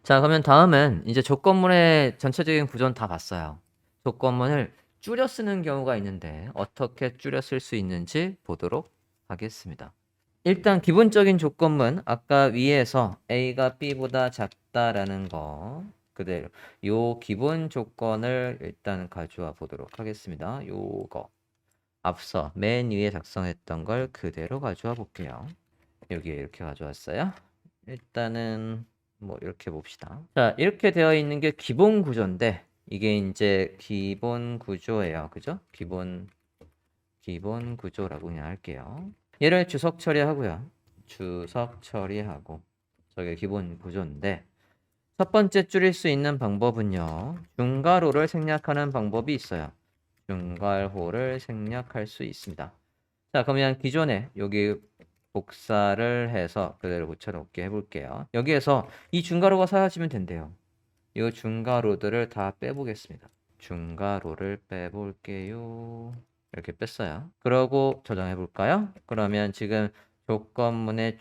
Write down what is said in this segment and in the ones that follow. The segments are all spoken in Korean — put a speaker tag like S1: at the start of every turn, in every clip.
S1: 자, 그러면 다음은 이제 조건문의 전체적인 구조는 다 봤어요. 조건문을 줄여 쓰는 경우가 있는데 어떻게 줄여 쓸 수 있는지 보도록 하겠습니다. 일단 기본적인 조건문 아까 위에서 A가 B보다 작다라는 거 그대로 요 기본 조건을 일단 가져와 보도록 하겠습니다. 요거 앞서 맨 위에 작성했던 걸 그대로 가져와 볼게요. 여기에 이렇게 가져왔어요. 일단은 뭐 이렇게 봅시다. 자, 이렇게 되어 있는 게 기본 구조인데 이게 이제 기본 구조예요. 그죠? 기본 구조라고 그냥 할게요. 얘를 주석 처리하고요. 주석 처리하고 저게 기본 구조인데 첫 번째 줄일 수 있는 방법은요. 중괄호를 생략하는 방법이 있어요. 중괄호를 생략할 수 있습니다. 자, 그러면 기존에 여기 복사를 해서 그대로 붙여놓게 해볼게요. 여기에서 이 중괄호가 사라지면 된대요. 이 중괄호들을 다 빼보겠습니다. 중괄호를 빼볼게요. 이렇게 뺐어요. 그러고 저장해볼까요? 그러면 지금 조건문의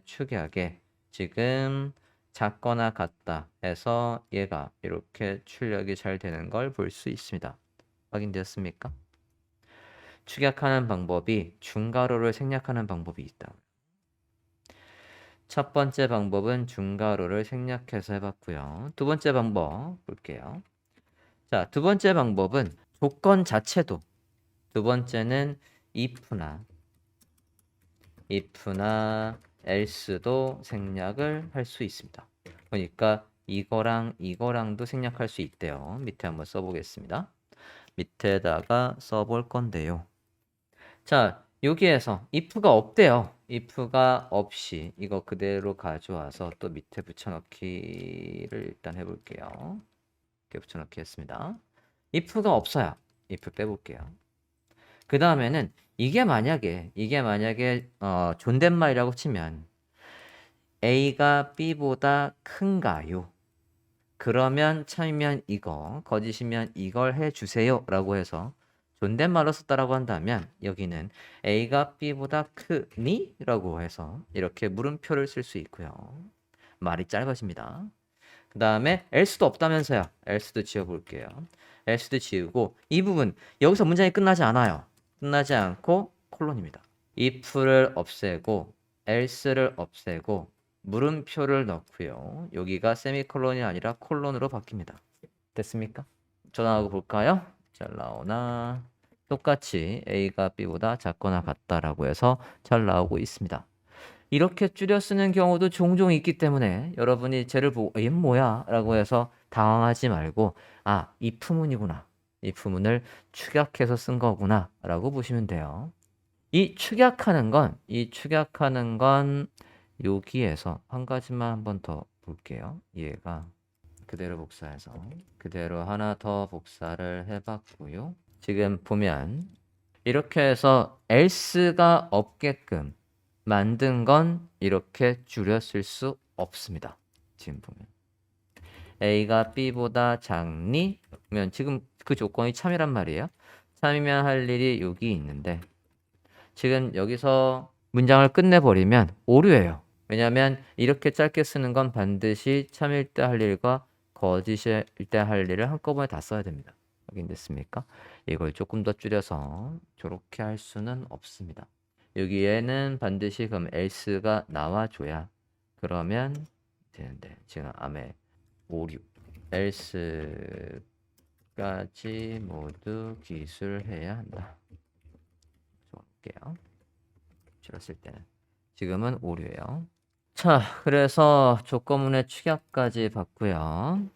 S1: 축약에 지금 작거나 같다 해서 얘가 이렇게 출력이 잘 되는 걸 볼 수 있습니다. 확인되었습니까? 축약하는 방법이 중괄호를 생략하는 방법이 있다. 첫 번째 방법은 중괄호를 생략해서 해봤고요. 두 번째 방법 볼게요. 자, 두 번째 방법은 조건 자체도 두 번째는 if나 else도 생략을 할 수 있습니다. 그러니까 이거랑 이거랑도 생략할 수 있대요. 밑에 한번 써보겠습니다. 밑에다가 써볼 건데요. 자, 여기에서 if가 없대요. if가 없이 이거 그대로 가져와서 또 밑에 붙여넣기를 일단 해볼게요. 이렇게 붙여넣기 했습니다. if가 없어요. if 빼볼게요. 그 다음에는 이게 만약에 존댓말이라고 치면 A가 B보다 큰가요? 그러면 참이면 이거, 거짓이면 이걸 해주세요 라고 해서 존댓말로 썼다라고 한다면 여기는 A가 B보다 크니? 라고 해서 이렇게 물음표를 쓸 수 있고요. 말이 짧아집니다. 그 다음에 else도 없다면서요. else도 지워볼게요. else도 지우고 이 부분 여기서 문장이 끝나지 않아요. 끝나지 않고 콜론입니다. if를 없애고 else를 없애고 물음표를 넣고요. 여기가 세미콜론이 아니라 콜론으로 바뀝니다. 됐습니까? 전화하고 볼까요? 잘 나오나? 똑같이 A가 B보다 작거나 같다라고 해서 잘 나오고 있습니다. 이렇게 줄여 쓰는 경우도 종종 있기 때문에 여러분이 쟤를 보고 얘 뭐야? 라고 해서 당황하지 말고 이 if문이구나. if문을 축약해서 쓴 거구나 라고 보시면 돼요. 이 축약하는 건 여기에서 한 가지만 한번 더 볼게요. 얘가 그대로 복사해서 그대로 하나 더 복사를 해봤고요. 지금 보면 이렇게 해서 else가 없게끔 만든 건 이렇게 줄여 쓸 수 없습니다. 지금 보면 A가 B보다 작니? 그러면 지금 그 조건이 참이란 말이에요. 참이면 할 일이 여기 있는데 지금 여기서 문장을 끝내버리면 오류예요. 왜냐하면 이렇게 짧게 쓰는 건 반드시 참일 때 할 일과 거짓일 때 할 일을 한꺼번에 다 써야 됩니다. 확인됐습니까? 이걸 조금 더 줄여서 저렇게 할 수는 없습니다. 여기에는 반드시 그럼 else가 나와줘야 그러면 되는데 지금 암에 오류 else까지 모두 기술해야 한다. 볼게요. 줄였을 때는 지금은 오류예요. 자, 그래서 조건문의 축약까지 봤고요.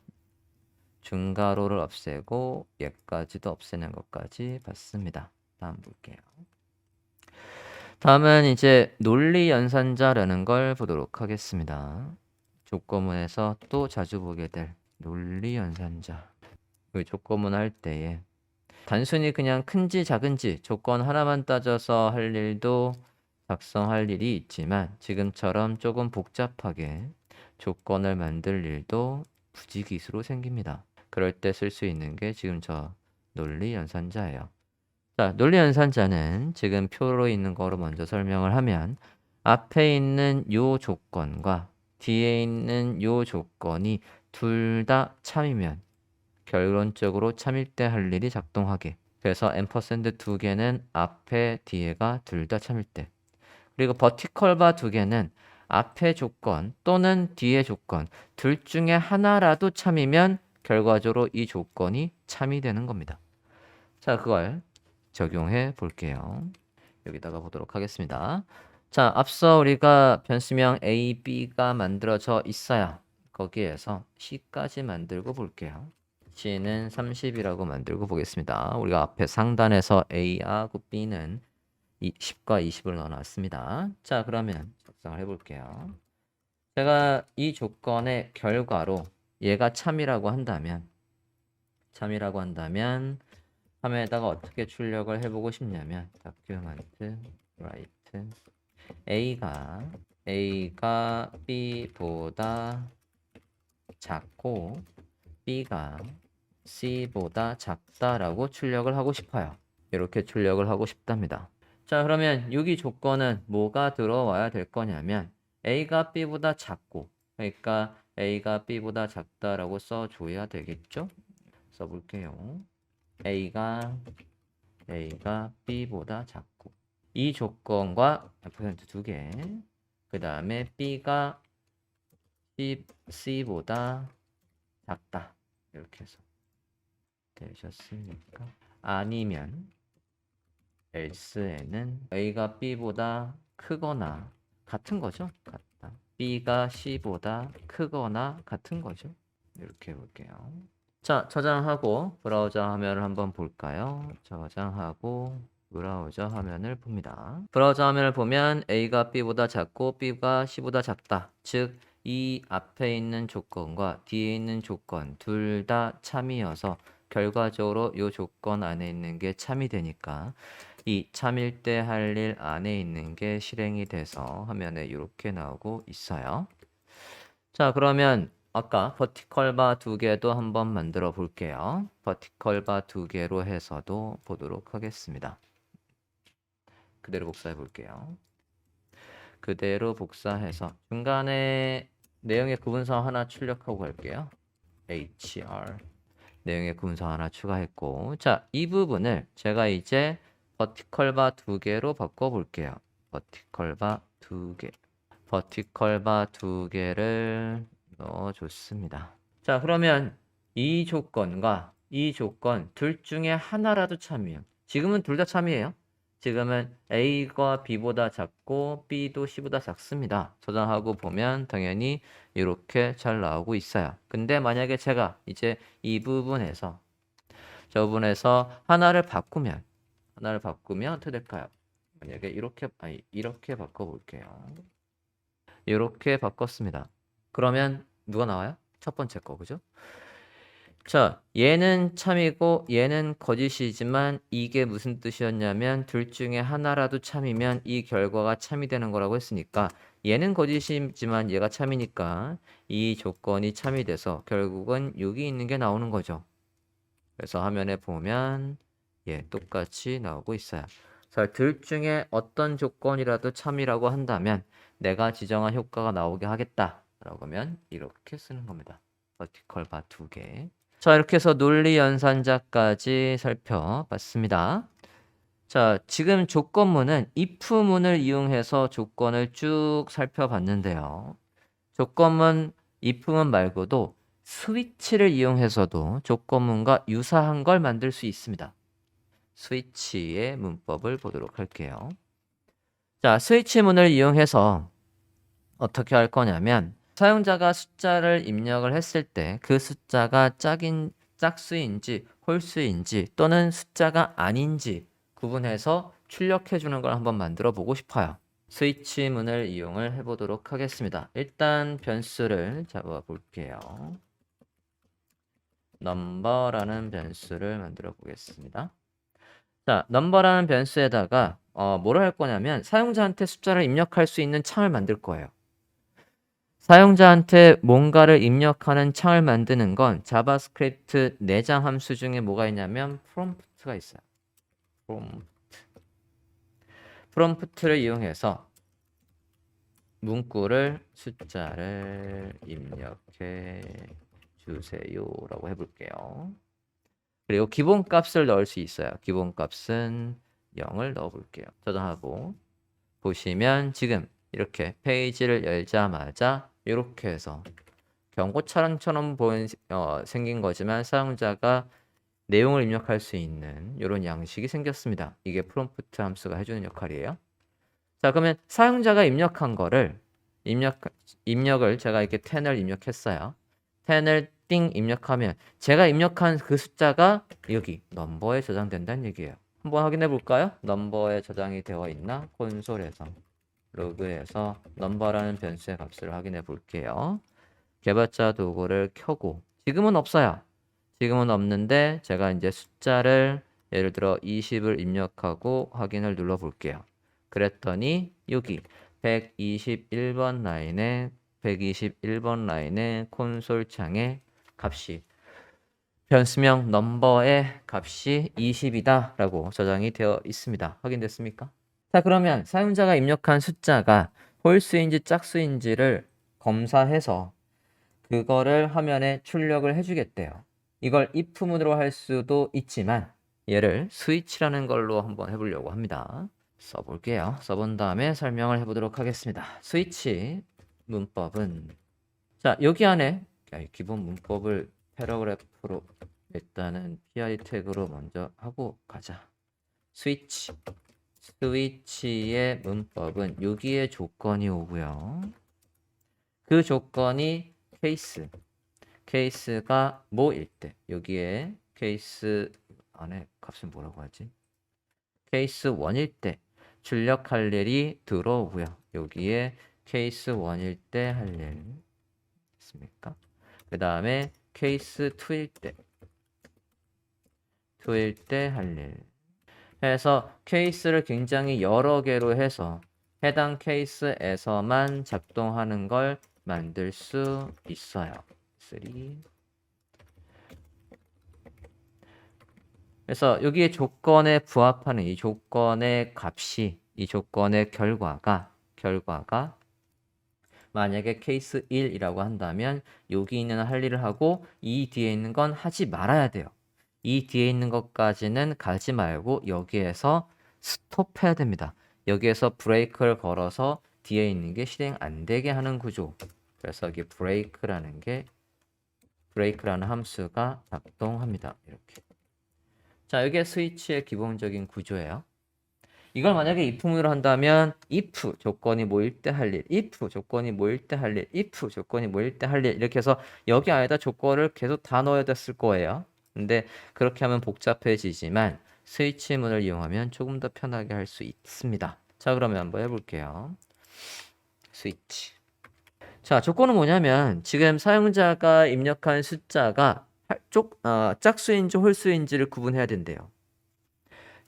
S1: 중괄호를 없애고 얘까지도 없애는 것까지 봤습니다. 다음 볼게요. 다음은 이제 논리연산자라는 걸 보도록 하겠습니다. 조건문에서 또 자주 보게 될 논리연산자. 그 조건문 할 때에 단순히 그냥 큰지 작은지 조건 하나만 따져서 할 일도 작성할 일이 있지만 지금처럼 조금 복잡하게 조건을 만들 일도 부지기수로 생깁니다. 그럴 때 쓸 수 있는 게 지금 저 논리연산자예요. 자, 논리연산자는 지금 표로 있는 거로 먼저 설명을 하면 앞에 있는 요 조건과 뒤에 있는 요 조건이 둘 다 참이면 결론적으로 참일 때 할 일이 작동하게. 그래서 앰퍼센드 두 개는 앞에 뒤에가 둘 다 참일 때. 그리고 버티컬 바 두 개는 앞에 조건 또는 뒤에 조건 둘 중에 하나라도 참이면 결과적으로 이 조건이 참이 되는 겁니다. 자, 그걸 적용해 볼게요. 여기다가 보도록 하겠습니다. 자, 앞서 우리가 변수명 A, B가 만들어져 있어요. 거기에서 C까지 만들고 볼게요. C는 30이라고 만들고 보겠습니다. 우리가 앞에 상단에서 A하고 B는 10과 20을 넣어놨습니다. 자, 그러면 작성을 해볼게요. 제가 이 조건의 결과로 얘가 참이라고 한다면 화면에다가 어떻게 출력을 해보고 싶냐면 document write A가 B보다 작고 B가 C보다 작다라고 출력을 하고 싶어요. 이렇게 출력을 하고 싶답니다. 자, 그러면 여기 조건은 뭐가 들어와야 될 거냐면 A가 B보다 작고, 그러니까 A가 B보다 작다라고 써줘야 되겠죠? 써볼게요. A가 B보다 작고, 이 조건과 %두 개, 그 다음에 B가 C보다 작다, 이렇게 해서 되셨습니까? 아니면 else에는 A가 B보다 크거나 같은 거죠. 같다. B가 C보다 크거나 같은 거죠. 이렇게 해볼게요. 자, 저장하고 브라우저 화면을 한번 볼까요? 저장하고 브라우저 화면을 봅니다. 브라우저 화면을 보면 A가 B보다 작고 B가 C보다 작다. 즉, 이 앞에 있는 조건과 뒤에 있는 조건 둘 다 참이어서 결과적으로 이 조건 안에 있는 게 참이 되니까 이 참일 때 할 일 안에 있는 게 실행이 돼서 화면에 이렇게 나오고 있어요. 자, 그러면 아까 버티컬 바 두 개도 한번 만들어 볼게요. 버티컬 바 두 개로 해서도 보도록 하겠습니다. 그대로 복사해 볼게요. 그대로 복사해서 중간에 내용의 구분서 하나 출력하고 갈게요. HR 내용의 구분서 하나 추가했고, 자, 이 부분을 제가 이제 버티컬 바 두 개로 바꿔 볼게요. 버티컬 바 두 개. 버티컬 바 두 개를 넣어줬습니다. 자, 그러면 이 조건과 이 조건 둘 중에 하나라도 참이에요. 지금은 둘 다 참이에요. 지금은 A가 B보다 작고 B도 C보다 작습니다. 저장하고 보면 당연히 이렇게 잘 나오고 있어요. 근데 만약에 제가 이제 이 부분에서 저 부분에서 하나를 바꾸면 어떻게 될까요? 만약에 이렇게 바꿔볼게요. 이렇게 바꿨습니다. 그러면 누가 나와요? 첫 번째 거, 그죠? 자, 얘는 참이고 얘는 거짓이지만 이게 무슨 뜻이었냐면 둘 중에 하나라도 참이면 이 결과가 참이 되는 거라고 했으니까 얘는 거짓이지만 얘가 참이니까 이 조건이 참이 돼서 결국은 여기 있는 게 나오는 거죠. 그래서 화면에 보면 똑같이 나오고 있어요. 자, 둘 중에 어떤 조건이라도 참이라고 한다면 내가 지정한 효과가 나오게 하겠다라고 하면 이렇게 쓰는 겁니다. 버티컬 바 두 개. 자, 이렇게 해서 논리 연산자까지 살펴봤습니다. 자, 지금 조건문은 if문을 이용해서 조건을 쭉 살펴봤는데요. 조건문 if문 말고도 스위치를 이용해서도 조건문과 유사한 걸 만들 수 있습니다. 스위치의 문법을 보도록 할게요. 자, 스위치문을 이용해서 어떻게 할 거냐면 사용자가 숫자를 입력을 했을 때 그 숫자가 짝수인지 홀수인지 또는 숫자가 아닌지 구분해서 출력해 주는 걸 한번 만들어 보고 싶어요. 스위치문을 이용을 해보도록 하겠습니다. 일단 변수를 잡아 볼게요. number라는 변수를 만들어 보겠습니다. 자, number라는 변수에다가 뭐를 할 거냐면 사용자한테 숫자를 입력할 수 있는 창을 만들 거예요. 사용자한테 뭔가를 입력하는 창을 만드는 건 자바스크립트 내장 함수 중에 뭐가 있냐면 prompt가 있어요. prompt를 이용해서 문구를 숫자를 입력해 주세요라고 해볼게요. 그리고 기본값을 넣을 수 있어요. 기본값은 0을 넣어볼게요. 저장하고 보시면 지금 이렇게 페이지를 열자마자 이렇게 해서 경고차량처럼 생긴 거지만 사용자가 내용을 입력할 수 있는 이런 양식이 생겼습니다. 이게 프롬프트 함수가 해주는 역할이에요. 자, 그러면 사용자가 입력한 거를 입력을 제가 이렇게 10을 입력했어요. 10을 띵 입력하면 제가 입력한 그 숫자가 여기 넘버에 저장된다는 얘기예요. 한번 확인해 볼까요? 넘버에 저장이 되어 있나? 콘솔에서 로그에서 넘버라는 변수의 값을 확인해 볼게요. 개발자 도구를 켜고 지금은 없어요. 지금은 없는데 제가 이제 숫자를 예를 들어 20을 입력하고 확인을 눌러 볼게요. 그랬더니 여기 121번 라인에 콘솔 창에 값이 변수명 넘버의 값이 20이다 라고 저장이 되어 있습니다. 확인됐습니까? 자, 그러면 사용자가 입력한 숫자가 홀수인지 짝수인지를 검사해서 그거를 화면에 출력을 해주겠대요. 이걸 if문으로 할 수도 있지만 얘를 스위치라는 걸로 한번 해보려고 합니다. 써볼게요. 써본 다음에 설명을 해보도록 하겠습니다. 스위치 문법은 자, 여기 안에 기본 문법을 패러그래프로 일단은 PI 태그로 먼저 하고 가자. 스위치의 문법은 여기에 조건이 오고요. 그 조건이 케이스가 뭐일 때 여기에 케이스 안에 값은 뭐라고 하지? 케이스 1일 때 출력할 일이 들어오고요. 여기에 케이스 1일 때 할 일 있습니까? 그 다음에 케이스 2일 때 할 일 해서 케이스를 굉장히 여러 개로 해서 해당 케이스에서만 작동하는 걸 만들 수 있어요. 3. 그래서 여기에 조건에 부합하는 이 조건의 값이 이 조건의 결과가 만약에 케이스 1이라고 한다면 여기 있는 할 일을 하고 이 뒤에 있는 건 하지 말아야 돼요. 이 뒤에 있는 것까지는 가지 말고 여기에서 스톱해야 됩니다. 여기에서 브레이크를 걸어서 뒤에 있는 게 실행 안 되게 하는 구조. 그래서 여기 브레이크라는 함수가 작동합니다. 이렇게. 자, 이게 스위치의 기본적인 구조예요. 이걸 만약에 if문으로 한다면 if 조건이 뭐일 때 할 일, if 조건이 뭐일 때 할 일, if 조건이 뭐일 때 할 일 이렇게 해서 여기 안에다 조건을 계속 다 넣어야 됐을 거예요. 근데 그렇게 하면 복잡해지지만 스위치문을 이용하면 조금 더 편하게 할 수 있습니다. 자, 그러면 한번 해볼게요. 스위치. 자, 조건은 뭐냐면 지금 사용자가 입력한 숫자가 짝수인지 홀수인지를 구분해야 된대요.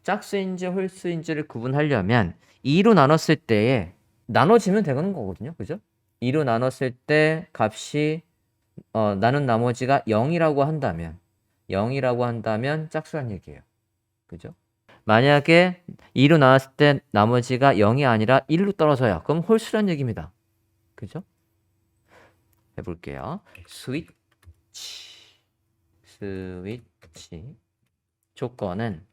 S1: 짝수인지 홀수인지를 구분하려면 2로 나눴을 때에 나눠지면 되는 거거든요. 그죠? 2로 나눴을 때 값이 나눈 나머지가 0이라고 한다면 짝수란 얘기예요. 그죠? 만약에 2로 나눴을 때 나머지가 0이 아니라 1로 떨어져요. 그럼 홀수란 얘기입니다. 그죠? 해볼게요. 스위치 조건은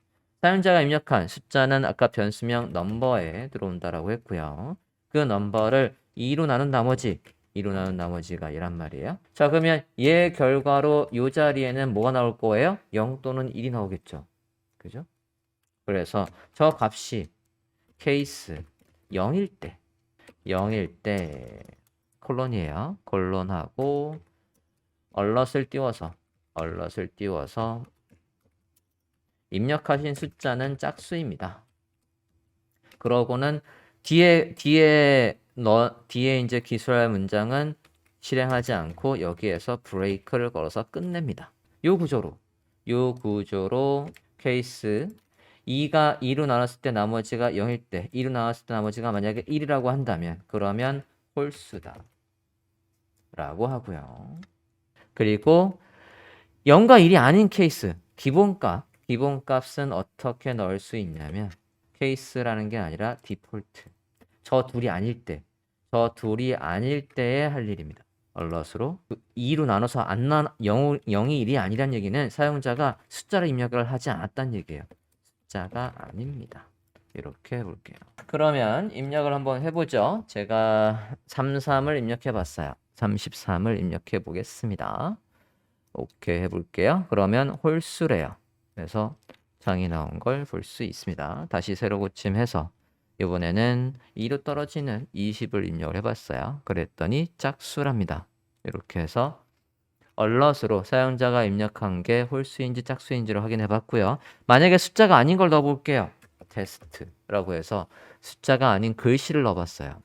S1: 사용자가 입력한 숫자는 아까 변수명 넘버에 들어온다라고 했고요. 그 넘버를 2로 나눈 나머지가 이란 말이에요. 자, 그러면 얘 결과로 이 자리에는 뭐가 나올 거예요? 0 또는 1이 나오겠죠. 그죠? 그래서 저 값이 케이스 0일 때 콜론이에요. 콜론하고 얼럿을 띄워서 입력하신 숫자는 짝수입니다. 그러고는 뒤에 이제 기술할 문장은 실행하지 않고 여기에서 브레이크를 걸어서 끝냅니다. 요 구조로 케이스 2로 나눴을 때 나머지가 0일 때 2로 나눴을 때 나머지가 만약에 1이라고 한다면 그러면 홀수다 라고 하고요. 그리고 0과 1이 아닌 케이스 기본값은 어떻게 넣을 수 있냐면 케이스라는 게 아니라 디폴트 저 둘이 아닐 때 저 둘이 아닐 때에 할 일입니다. alot으로 2로 나눠서 0이 1이 아니란 얘기는 사용자가 숫자를 입력을 하지 않았다는 얘기예요. 숫자가 아닙니다. 이렇게 해볼게요. 그러면 입력을 한번 해보죠. 제가 33을 입력해 봤어요. 33을 입력해 보겠습니다. 오케이 해볼게요. 그러면 홀수래요. 그래서 장이 나온 걸 볼 수 있습니다. 다시 세로 고침해서 이번에는 2로 떨어지는 20을 입력을 해봤어요. 그랬더니 짝수랍니다. 이렇게 해서 alot으로 사용자가 입력한 게 홀수인지 짝수인지를 확인해 봤고요. 만약에 숫자가 아닌 걸 넣어볼게요. 테스트라고 해서 숫자가 아닌 글씨를 넣어봤어요.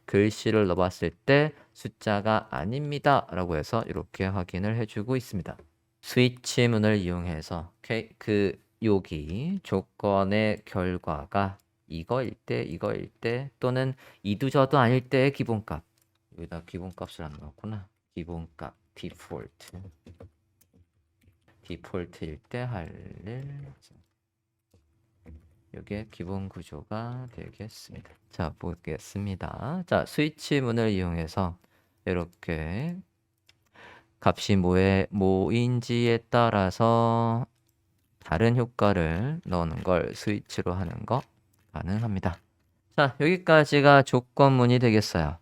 S1: 글씨를 넣어봤을 때 숫자가 아닙니다 라고 해서 이렇게 확인을 해주고 있습니다. 스위치문을 이용해서 여기 조건의 결과가 이거일 때 또는 이두저도 아닐 때의 기본값, 여기다 기본값을 안 넣었구나. 기본값 디폴트일 때 할 일, 이게 기본 구조가 되겠습니다. 자, 보겠습니다. 자, 스위치문을 이용해서 이렇게 값이 뭐인지에 따라서 다른 효과를 넣는 걸 스위치로 하는 거 가능합니다. 자, 여기까지가 조건문이 되겠어요.